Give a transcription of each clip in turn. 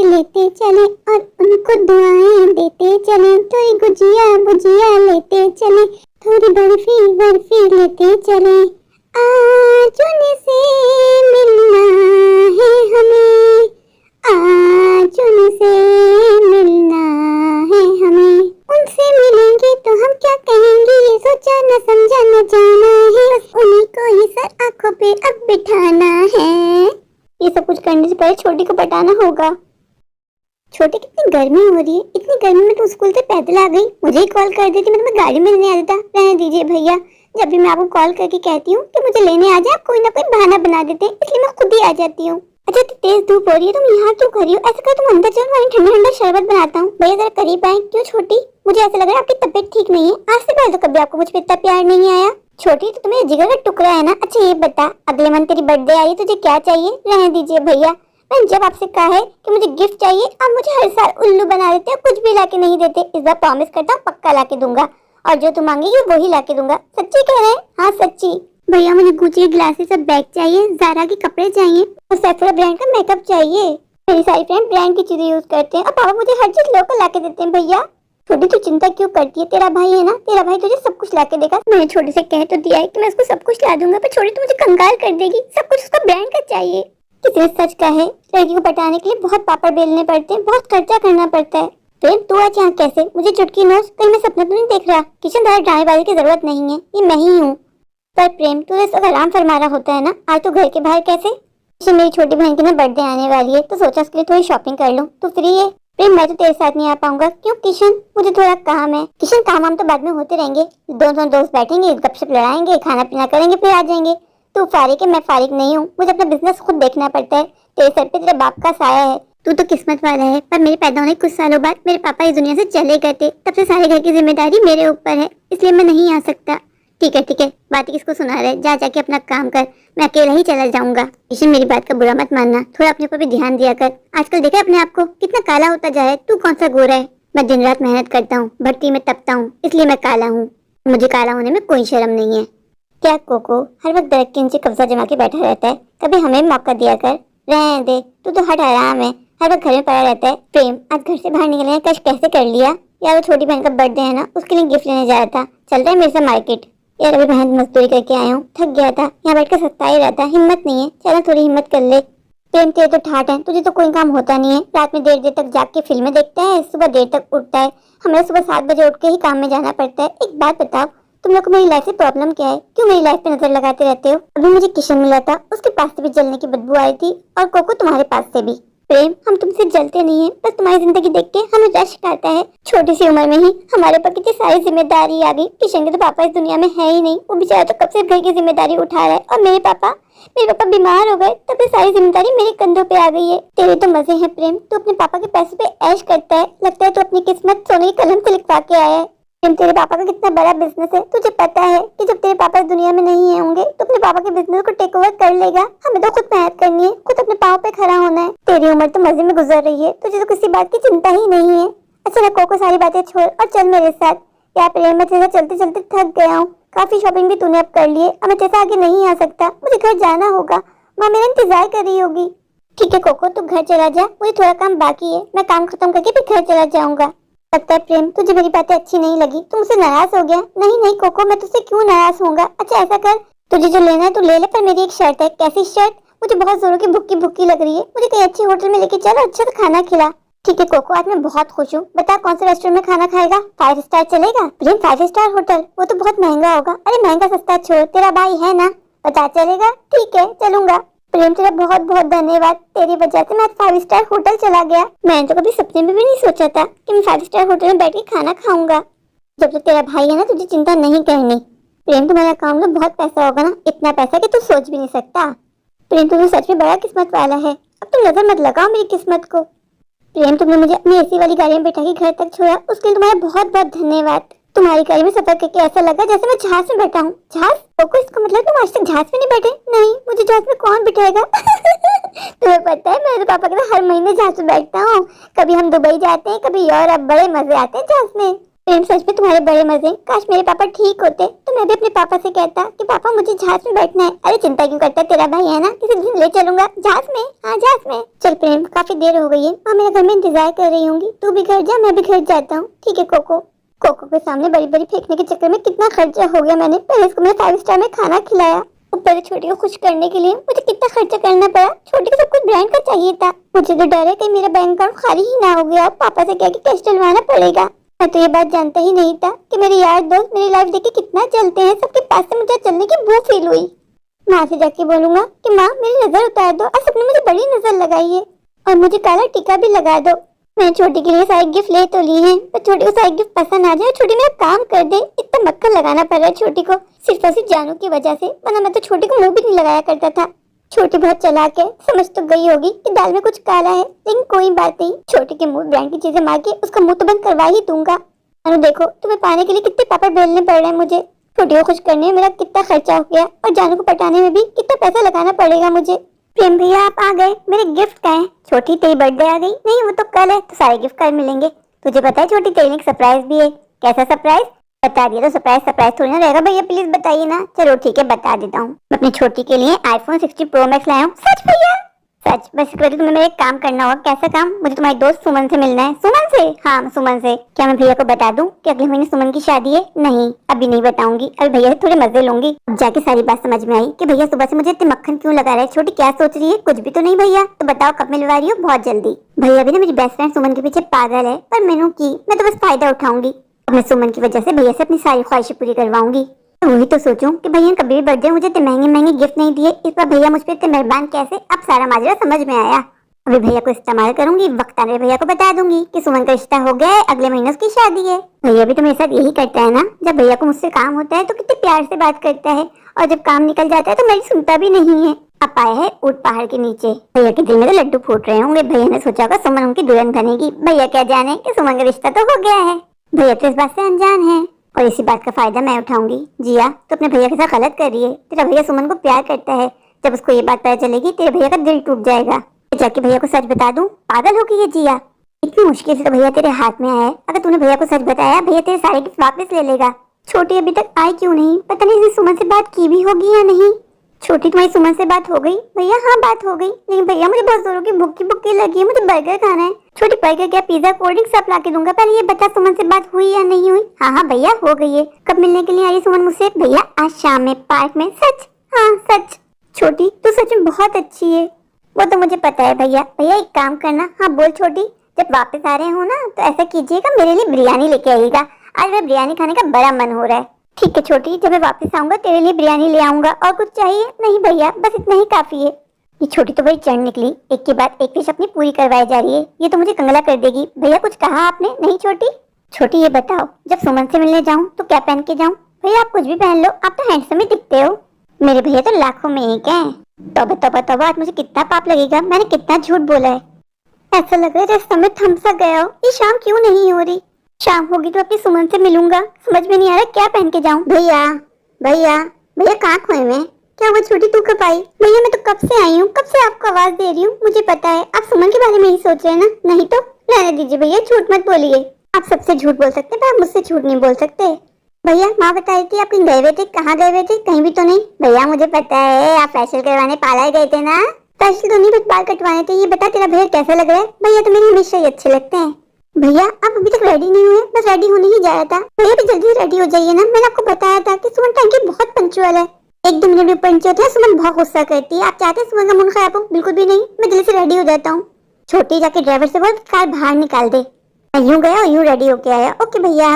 लेते चले और उनको दुआएं देते चले, थोड़ी गुजिया बुजिया लेते चले, थोड़ी बर्फी बर्फी लेते चले। आज उनसे मिलना है हमें, आज उनसे मिलना है हमें। उनसे मिलेंगे तो हम क्या कहेंगे, ये सोचा न समझा न जाना है, बस उन्हीं को ही सर आंखों पे अब बिठाना है। ये सब कुछ करने से पहले छोटी को पटाना होगा। छोटी कितनी गर्मी हो रही है, इतनी गर्मी में तो स्कूल से पैदल आ गई। मुझे ही कॉल कर देती, मैं तुम्हें गाड़ी में लेने आ जाता। रहने दीजिए भैया, जब भी मैं आपको कॉल करके कहती हूँ कि मुझे लेने आ जाए, आप कोई ना कोई बहाना बना देते हैं, इसलिए मैं खुद ही आ जाती हूँ। अच्छा तो तेज धूप हो रही है, तुम यहाँ क्यों खड़ी हो? ऐसा कर तुम अंदर चलो, मैं ठंडा ठंडा शरबत बनाता हूँ। भैया जरा करीब आए। क्यों छोटी, मुझे ऐसा लग रहा है आपकी तबीयत ठीक नहीं है। आज से पहले तो कभी आपको मुझ पर इतना प्यार नहीं आया। छोटी तो तुम्हें जिगर का टुकड़ा है ना। अच्छा ये बता, अगले मंथ तेरी बर्थडे आई, तुझे क्या चाहिए? रहने दीजिए भैया, मैंने जब आपसे कहा है कि मुझे गिफ्ट चाहिए, आप मुझे हर साल उल्लू बना देते हो, कुछ भी लाके नहीं देते। इस बार प्रॉमिस करता हूँ पक्का लाके दूंगा, और जो तुम मांगेगी वही लाके दूंगा। सच्ची कह रहे हैं? हाँ सच्ची। भैया मुझे गुच्ची ग्लासेस और बैग चाहिए, ज़ारा के कपड़े चाहिए और सेफरा ब्रांड का मेकअप चाहिए। मेरी सारी फ्रेंड ब्रांड की चीजें यूज करते हैं और पापा मुझे हर चीज लोकल लाके देते हैं। भैया छोटी तू चिंता क्यों करती है, तेरा भाई है ना, तेरा भाई तुझे सब कुछ लाके देगा। मैंने छोटी से कह तो दिया है कि मैं उसको सब कुछ ला दूंगा, पर छोटी तो मुझे कंगाल कर देगी। सब कुछ उसका ब्रांड का चाहिए। किसी सच का है, लड़की को पटाने के लिए बहुत पापड़ बेलने पड़ते हैं, बहुत खर्चा करना पड़ता है। प्रेम तू आज यहाँ कैसे? मुझे चुटकी नोच, कहीं मैं सपना तो नहीं देख रहा? किचन दार ड्रामेबाजी की जरूरत नहीं है, ये मैं ही हूँ। पर प्रेम तू तो सब आराम फरमा रहा होता है ना, आज तो घर के बाहर कैसे? मेरी छोटी बहन की ना बर्थडे आने वाली है, तो सोचा उसके लिए थोड़ी शॉपिंग कर लूँ। तू फ्री है? प्रेम मैं तो तेरे साथ नहीं आ पाऊंगा। क्यों किशन? मुझे थोड़ा काम है। किशन काम हम तो बाद में होते रहेंगे, दोनों दोस्त बैठेंगे, गपशप लड़ाएंगे, खाना पीना करेंगे, फिर आ जाएंगे। तू फारिग है, मैं फारिग नहीं हूँ, मुझे अपना बिजनेस खुद देखना पड़ता है। तेरे सर पे तेरे बाप का साया है, तू तो किस्मत वाला है। पर मेरे पैदा होने कुछ सालों बाद मेरे पापा इस दुनिया से चले गए थे, तब से सारे घर की जिम्मेदारी मेरे ऊपर है, इसलिए मैं नहीं आ सकता। ठीक है, बात किसको सुना रहे, जा जाके अपना काम कर, मैं अकेला ही चला जाऊंगा। किशन मेरी बात का बुरा मत मानना, थोड़ा अपने ऊपर भी ध्यान दिया कर। आजकल देखा अपने आप को कितना काला होता जा रहा है, तू कौन सा गोरा है? मैं दिन रात मेहनत करता हूँ, भट्टी में तपता हूँ, इसलिए मैं काला हूँ। मुझे काला होने में कोई शर्म नहीं है। क्या कोको हर वक्त दरख्त के नीचे कब्जा जमा के बैठा रहता है? कभी हमें मौका दिया कर। रहने दे, तू तो हट आराम है, हर वक्त घर में पड़ा रहता है। प्रेम आज घर से बाहर निकलने का कैसे कर लिया यार? वो छोटी बहन का बर्थडे है ना, उसके लिए गिफ्ट लेने जा रहा था। चल रहा है मेरे साथ मार्केट? यार अभी बहन मजदूरी करके आया हूँ, थक गया था, यहाँ बैठ कर सत्ता ही रहता, हिम्मत नहीं है। चला थोड़ी हिम्मत कर ले। प्रेम तेरे तो ठाट है, तुझे तो कोई काम होता नहीं है। रात में देर देर तक जाग के फिल्में देखता है, सुबह देर तक उठता है। हमें सुबह 7 बजे उठ के ही काम में जाना पड़ता है। एक बात बताओ, तुम लोग को मेरी लाइफ से प्रॉब्लम क्या है? क्यों मेरी लाइफ पे नजर लगाते रहते हो? अभी मुझे किशन मिला था, उसके पास से भी जलने की बदबू आई थी, और कोको तुम्हारे पास से भी। प्रेम हम तुमसे जलते नहीं है, बस तुम्हारी जिंदगी देख के हमें रश्क आता है। छोटी सी उम्र में ही हमारे ऊपर कितनी सारी जिम्मेदारी आ गई। किशन के तो पापा इस दुनिया में है ही नहीं, वो बेचारा तो कब से घर की जिम्मेदारी उठा रहा है। और मेरे पापा बीमार हो गए, तब से सारी जिम्मेदारी मेरे कंधों पे आ गई है। तेरे तो मजे हैं प्रेम, तू अपने पापा के पैसे पे ऐश करता है, लगता है तू अपनी किस्मत सोने की कलम से लिखवा के आया है। तेरे पापा का कितना बड़ा बिजनेस है, तुझे पता है कि जब तेरे पापा इस दुनिया में नहीं होंगे तो अपने पापा के बिजनेस को टेक ओवर कर लेगा। हमें तो खुद मेहनत करनी है, खुद अपने पाँव पे खड़ा होना है। तेरी उम्र तो मजे में गुजर रही है, तुझे तो किसी बात की चिंता ही नहीं है। अच्छा कोको सारी बातें छोड़ और चल मेरे साथ। यार प्रेम मैं तेरे चलते चलते थक गया हूँ, काफी शॉपिंग भी तूने अब कर ली है, अब मैं तेरे आगे नहीं आ सकता, मुझे घर जाना होगा। माँ मेरा इंतजार कर रही होगी। ठीक है कोको तू घर चला जा, मुझे थोड़ा काम बाकी है, मैं काम खत्म करके फिर घर चला जाऊंगा। लगता है प्रेम तुझे मेरी बातें अच्छी नहीं लगी, तू मुझसे नाराज हो गया। नहीं कोको, मैं तुझसे क्यों नाराज होऊंगा। अच्छा ऐसा कर, तुझे जो लेना है तू ले ले, पर मेरी एक शर्त है। कैसी शर्त? मुझे बहुत जोरों की भुक्की लग रही है, मुझे कहीं अच्छे होटल में लेके चल, अच्छा से खाना खिला। ठीक है कोको, आज मैं बहुत खुश हूँ। बता कौन से रेस्टोरेंट में खाना खाएगा? 5 स्टार चलेगा? प्रेम 5 स्टार होटल वो तो बहुत महंगा होगा। अरे महंगा सस्ता छोड़, तेरा भाई है ना, बता चलेगा? ठीक है चलूंगा। प्रेम तेरा बहुत बहुत धन्यवाद, तेरी वजह से मैं 5 स्टार होटल चला गया। मैंने तो कभी सपने में भी नहीं सोचा था कि मैं 5 स्टार होटल में बैठ के खाना खाऊंगा। जब तक तेरा भाई है ना, तुझे चिंता नहीं करनी। प्रेम तुम्हारे अकाउंट में बहुत पैसा होगा ना, इतना पैसा कि तू सोच भी नहीं सकता। प्रेम तुम सच में बड़ा किस्मत वाला है। अब तुम नजर मत लगाओ मेरी किस्मत को। प्रेम तुमने मुझे अपनी एसी वाली गाड़ी में बैठा के घर तक छोड़ा, उसके लिए तुम्हारा बहुत बहुत धन्यवाद। तुम्हारी गाड़ी में सफर करके ऐसा लगा जैसे मैं जहाज में बैठा हूँ। जहाज? कोको, इसका मतलब तुम आज तक जहाज में नहीं बैठे? नहीं, मुझे जहाज में कौन बिठाएगा? तुम्हें पता है मेरे पापा के साथ हर महीने जहाज में बैठता हूँ। कभी हम दुबई जाते हैं, कभी यूरोप। बड़े मजे आते हैं जहाज में। प्रेम सच में तुम्हारे बड़े मजे। काश मेरे पापा ठीक होते तो मैं भी अपने पापा से कहता कि पापा मुझे जहाज में बैठना है। अरे चिंता क्यों करता है, तेरा भाई है ना, किसी दिन ले चलूंगा जहाज में। हाँ जहाज में। चल प्रेम, काफी देर हो गई है, माँ मेरे घर में इंतजार कर रही होंगी। तू भी घर जा, मैं भी घर जाता हूँ। ठीक है कोको। कोको के सामने बड़ी बड़ी फेंकने के चक्कर में कितना खर्चा हो गया। मैंने पहले इसको मैं 5 स्टार में खाना खिलाया, ऊपर छोटी को खुश करने के लिए मुझे कितना खर्चा करना पड़ा। छोटी को सब कुछ ब्रांड का चाहिए था। मुझे तो डर है कहीं मेरा बैंक अकाउंट खाली ही ना हो गया। पापा से कह के कैश डलवाना पड़ेगा। मैं तो ये बात जानता ही नहीं था कि मेरे यार दोस्त मेरी लाइफ देख के कितना चलते हैं। सबके पास से मुझे चलने की वो फील हुई। माँ से जाके बोलूंगा कि माँ मेरी नजर उतार दो, आज सबने मुझे बड़ी नजर लगाई है और मुझे काला टीका भी लगा दो। मैंने छोटी के लिए सारे गिफ्ट ले तो लिए हैं, पर छोटी को सारे गिफ्ट पसंद आ जाए और छोटी मेरा काम कर दे। इतना मक्खन लगाना पड़ रहा है छोटी को, सिर्फ और सिर्फ जानू की वजह से, वरना मैं तो छोटी को मुंह भी नहीं लगाया करता था। छोटी बहुत चालाक है, समझ तो गई होगी कि दाल में कुछ काला है, लेकिन कोई बात नहीं, छोटी के मुंह ब्रांड की चीजें मार के उसका मुंह तो बंद करवा ही दूंगा। जानू देखो तुम्हें पाने के लिए कितने पापड़ बेलने पड़ रहे हैं मुझे। छोटी को खुश करने में मेरा कितना खर्चा हो गया और जानू को पटाने में भी कितना पैसा लगाना पड़ेगा मुझे। प्रेम भैया आप आ गए, मेरे गिफ्ट का है। छोटी तेरी बर्थडे आ गई? नहीं वो तो कल है, तो सारे गिफ्ट कल मिलेंगे। तुझे पता है छोटी तेरे लिए एक सरप्राइज भी है। कैसा सरप्राइज? बता दिया तो सरप्राइज सरप्राइज थोड़ी ना रहेगा। भैया प्लीज बताइए ना। चलो ठीक है बता देता हूँ। मैं अपनी छोटी के लिए iPhone 60 Pro Max लाया हूँ। सच भैया? सच। बस इसके बाद तुम्हें मेरे एक काम करना होगा। कैसा काम? मुझे तुम्हारी दोस्त सुमन से मिलना है। सुमन से? हाँ सुमन से। क्या मैं भैया को बता दूं कि अगले महीने सुमन की शादी है? नहीं अभी नहीं बताऊंगी, अभी भैया से थोड़े मजे लूंगी। अब जाके सारी बात समझ में आई कि भैया सुबह से मुझे इतने मक्खन क्यों लगा रहे हैं। छोटी क्या सोच रही है? कुछ भी तो नहीं भैया। तो बताओ कब मिलवा रही हो? बहुत जल्दी। भैया भी ना मेरी बेस्ट फ्रेंड सुमन के पीछे पागल है, पर मैंने की मैं तो बस फायदा उठाऊंगी। अब मैं सुमन की वजह से भैया से अपनी सारी ख्वाहिशें पूरी करवाऊंगी। तो वही तो सोचूं कि भैया कभी भी बर्थडे मुझे इतने महंगे महंगे गिफ्ट नहीं दिए, इस बार भैया मुझ पर इतने मेहरबान कैसे। अब सारा माजरा समझ में आया। अभी भैया को इस्तेमाल करूंगी, वक्त आने भैया को बता दूंगी कि सुमन का रिश्ता हो गया है, अगले महीने उसकी शादी है। भैया भी तो मेरे साथ यही करता है ना, जब भैया को मुझसे काम होता है तो कितने प्यार से बात करता है और जब काम निकल जाता है तो मेरी सुनता भी नहीं है। अब आए है ऊट पहाड़ के नीचे। भैया के दिल में तो लड्डू फूट रहे होंगे। भैया ने सोचा होगा सुमन उनकी दुल्हन बनेगी। भैया क्या जाने कि सुमन का रिश्ता तो हो गया है। भैया तो इस बात से अनजान है और इसी बात का फायदा मैं उठाऊंगी। जिया तो अपने भैया के साथ गलत कर रही है। तेरा भैया सुमन को प्यार करता है, जब उसको ये बात पता चलेगी तेरे भैया का दिल टूट जाएगा। जाके भैया को सच बता दूं? पागल हो गई है जिया। इतनी मुश्किल से तो भैया तेरे हाथ में आया है, अगर तूने भैया को सच बताया भैया तेरे सारे गिफ्ट वापस ले लेगा। छोटी अभी तक आई क्यों नहीं? पता नहीं इसने सुमन से बात की भी होगी या नहीं। छोटी तुम्हारी सुमन से बात हो गई? भैया हाँ बात हो गई, लेकिन भैया मुझे बहुत जोरों की भूखी लगी है, मुझे बर्गर खाना है। छोटी बर्गर क्या पिज्जा कोल्ड ड्रिंक सब ला के दूंगा, पहले ये बता सुमन से बात हुई या नहीं हुई। हाँ हाँ भैया हो गई है। कब मिलने के लिए आई सुमन मुझसे? भैया आज शाम में पार्क में। सच? हाँ सच। छोटी तू सच में बहुत अच्छी है। वो तो मुझे पता है भैया। भैया एक काम करना। हाँ बोल छोटी। जब वापस आ रहे हो ना तो ऐसा कीजिएगा मेरे लिए बिरयानी लेके आइएगा, आज मैं बिरयानी खाने का बड़ा मन हो रहा है। ठीक है छोटी, जब मैं वापस आऊंगा तेरे लिए बिरयानी ले आऊंगा। और कुछ चाहिए? नहीं भैया बस इतना ही काफी है। ये छोटी तो बड़ी चढ़ निकली, एक के बाद एक विश अपनी पूरी करवाई जा रही है। ये तो मुझे कंगला कर देगी। भैया कुछ कहा आपने? नहीं छोटी। छोटी ये बताओ जब सुमन से मिलने जाऊँ तो क्या पहन के जाऊँ? भैया आप कुछ भी पहन लो, आप तो हैंडसम ही दिखते हो। मेरे भैया तो लाखों में एक है। तौबा तौबा तौबा, आज मुझे कितना पाप लगेगा, मैंने कितना झूठ बोला है। ऐसा लग रहा है जैसे समय थम सा गया हो। ये शाम क्यों नहीं हो रही? शाम होगी तो अपनी सुमन से मिलूंगा, समझ में नहीं आ रहा क्या पहन के जाऊं। भैया भैया भैया कहाँ खोए मैं? क्या हुआ छोटी तू कब आई? भैया मैं तो कब से आई हूँ, कब से आपको आवाज दे रही हूँ। मुझे पता है आप सुमन के बारे में ही सोच रहे हैं ना। नहीं तो रहने दीजिए भैया, झूठ मत बोलिए। आप सबसे झूठ बोल सकते हैं पर आप मुझसे झूठ नहीं बोल सकते। भैया माँ बताई थी आप कहीं गए हुए थे, कहाँ गए हुए थे? कहीं भी तो नहीं। भैया मुझे पता है आप फेशियल करवाने पार्लर गए थे ना। फेशियल तो नहीं बस बाल कटवाने थे। ये बता तेरा भैया कैसा लग रहा है? भैया तो मेरे हमेशा ही अच्छे लगते हैं। भैया आप अभी तक रेडी नहीं हुए? बस रेडी होने ही जा रहा था। भैया भी जल्दी रेडी हो जाइए ना, मैंने आपको बताया था कि सुमन टाइम की बहुत पंचुअल है। एक दो मिनट भी पंच होता है सुमन बहुत गुस्सा करती है। आप चाहते हैं सुमन का मन खराब हो? बिल्कुल भी नहीं, मैं जल्दी से रेडी हो जाता हूँ। छोटी जाके ड्राइवर से बोल कार बाहर निकाल दे। मैं यूँ गया और यूँ रेडी होके आया। ओके भैया।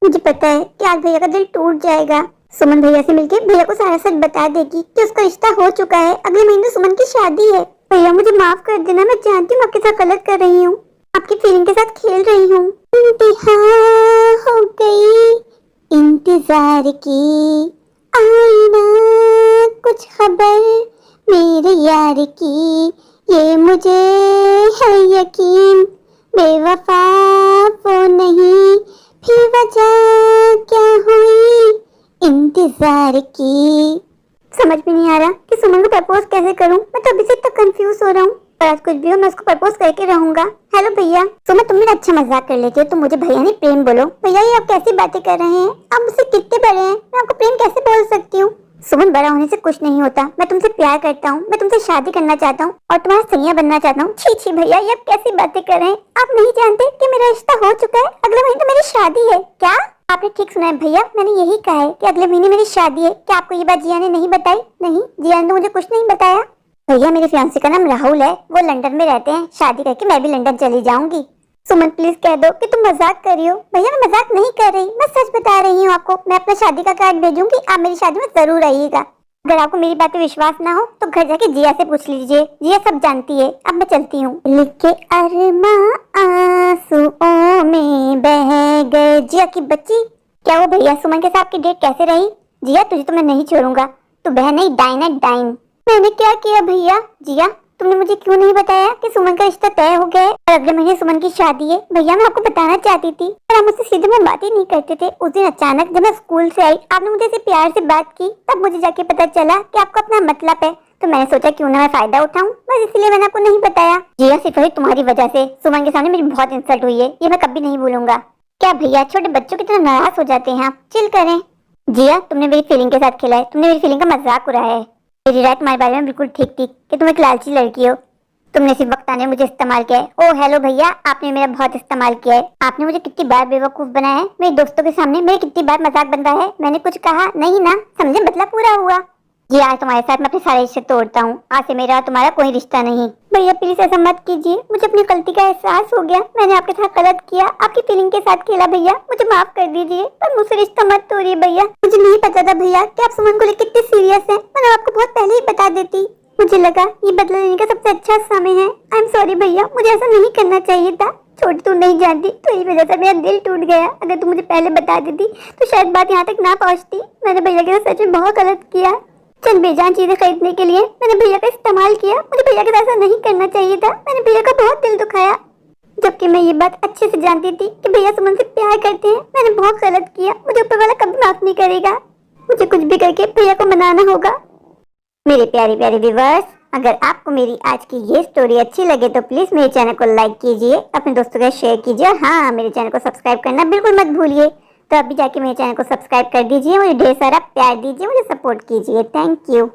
मुझे पता है कि आज भैया का दिल टूट जाएगा। सुमन भैया से मिलके भैया को सारा सच बता देगी कि उसका रिश्ता हो चुका है, अगले महीने सुमन की शादी है। भैया मुझे माफ कर देना, मैं जानती हूँ आपके साथ गलत कर रही हूँ, आपकी फीलिंग के साथ खेल रही हूँ। इंतहा हो गई इंतजार की, आई ना कुछ खबर मेरे यार की ये मुझे है यकीन, बेवफा वो नहीं, फिर वजह क्या हुई इंतजार की। समझ में नहीं आ रहा कि सुमन को प्रपोज कैसे करूं। मैं तो अभी से इतना कंफ्यूज हो रहा हूँ। पर आज कुछ भी हो, मैं उसको प्रपोज करके रहूंगा। हेलो भैया। सुमन, तुम मेरा अच्छा मजाक कर लेती हो, तुम मुझे भैया नहीं प्रेम बोलो। भैया ये आप कैसी बातें कर रहे हैं? आप मुझसे कितने बड़े हैं, मैं आपको प्रेम कैसे बोल सकती हूँ? सुमन, बड़ा होने से कुछ नहीं होता। मैं तुमसे प्यार करता हूँ, मैं तुमसे शादी करना चाहता हूँ और तुम्हारा सैया बनना चाहता हूँ। छी छी भैया, ये आप कैसी बातें कर रहे हैं? आप नहीं जानते कि मेरा रिश्ता हो चुका है। अगले महीने तो मेरी शादी है। क्या? आपने ठीक सुना है भैया, मैंने यही कहा है कि अगले महीने मेरी शादी है। क्या आपको ये बात जिया ने नहीं बताई? नहीं, जिया ने तो मुझे कुछ नहीं बताया। भैया, मेरे फियांसे का नाम राहुल है, वो लंदन में रहते हैं। शादी करके मैं भी लंदन चली जाऊंगी। सुमन प्लीज कह दो कि तुम मजाक कर रही हो। भैया मैं मजाक नहीं कर रही, मैं सच बता रही हूँ आपको। मैं अपना शादी का कार्ड भेजूंगी, आप मेरी शादी में जरूर आइएगा। अगर आपको मेरी बात पे विश्वास ना हो तो घर जाके जिया से पूछ लीजिए, जिया सब जानती है। अब मैं चलती हूँ। लिखे अरमा आंसुओं में बह गए। जिया की बच्ची। क्या वो भैया, सुमन के साथ की डेट कैसे रही? जिया तुझे तो मैं नहीं छोड़ूंगा, तू बहन नहीं डाइन है डाइन। मैंने क्या किया भैया? जिया तुमने मुझे क्यों नहीं बताया कि सुमन का रिश्ता तय हो गया है और अगले महीने सुमन की शादी है? भैया मैं आपको बताना चाहती थी पर आप मुझसे सीधे में बात ही नहीं करते थे। उस दिन अचानक जब मैं स्कूल से आई, आपने मुझे ऐसे प्यार से बात की, तब मुझे जाके पता चला कि आपको अपना मतलब है। तो मैंने सोचा क्यों ना मैं फायदा उठाऊं, बस इसलिए मैंने आपको नहीं बताया। जिया सिर्फ वही तुम्हारी वजह से सुमन के सामने मेरी बहुत इंसल्ट हुई है, ये मैं कभी नहीं भूलूंगा। क्या भैया, छोटे बच्चों की तरह नाराज हो जाते हैं आप? चिल करें। जिया तुमने मेरी फीलिंग के साथ खेला है, तुमने मेरी फीलिंग का मजाक उड़ाया है। मेरी राय तुम्हारे बारे में बिल्कुल ठीक थी कि तुम एक लालची लड़की हो। तुमने सिर्फ वक्त आने मुझे इस्तेमाल किया है। ओ हेलो भैया, आपने मेरा बहुत इस्तेमाल किया है। आपने मुझे कितनी बार बेवकूफ बनाया है, मेरे दोस्तों के सामने मेरे कितनी बार मजाक बनवाया है। मैंने कुछ कहा नहीं ना, समझे? मतलब पूरा हुआ। जी आज तुम्हारे साथ मैं अपने सारे रिश्ते तोड़ता हूँ। आज से मेरा तुम्हारा कोई रिश्ता नहीं। भैया प्लीज ऐसा मत कीजिए, मुझे अपनी गलती का एहसास हो गया। मैंने आपके साथ गलत किया, आपकी फीलिंग के साथ खेला। भैया मुझे माफ कर दीजिए, पर मुझसे रिश्ता मत तोड़िए भैया। मुझे नहीं पता था भैया कि आप सुमन को लेकर कितने सीरियस हैं, वरना आपको बहुत पहले ही बता देती। मुझे लगा ये बदला लेने का सबसे अच्छा समय है। आई एम सॉरी भैया, मुझे ऐसा नहीं करना चाहिए था। छोटी तू नहीं जानती, तो इस वजह से मेरा दिल टूट गया। अगर तू मुझे पहले बता देती तो शायद बात यहाँ तक ना पहुँचती। मैंने भैया के साथ सच में बहुत गलत किया। चंद बेजान चीजें खरीदने के लिए मैंने भैया का इस्तेमाल किया। मुझे भैया के साथ ऐसा नहीं करना चाहिए था। मैंने भैया का बहुत दिल दुखाया, जबकि मैं ये बात अच्छे से जानती थी कि भैया सुमन से प्यार करते हैं। मैंने बहुत गलत किया, मुझे ऊपर वाला कभी माफ नहीं करेगा। मुझे कुछ भी करके भैया को मनाना होगा। मेरे प्यारे प्यारे व्यूअर्स, अगर आपको मेरी आज की ये स्टोरी अच्छी लगे तो प्लीज मेरे चैनल को लाइक कीजिए, अपने दोस्तों के साथ शेयर कीजिए और हाँ, मेरे चैनल को सब्सक्राइब करना बिल्कुल मत भूलिए। तो अभी जाके मेरे चैनल को सब्सक्राइब कर दीजिए, मुझे ढेर सारा प्यार दीजिए, मुझे सपोर्ट कीजिए। Thank you.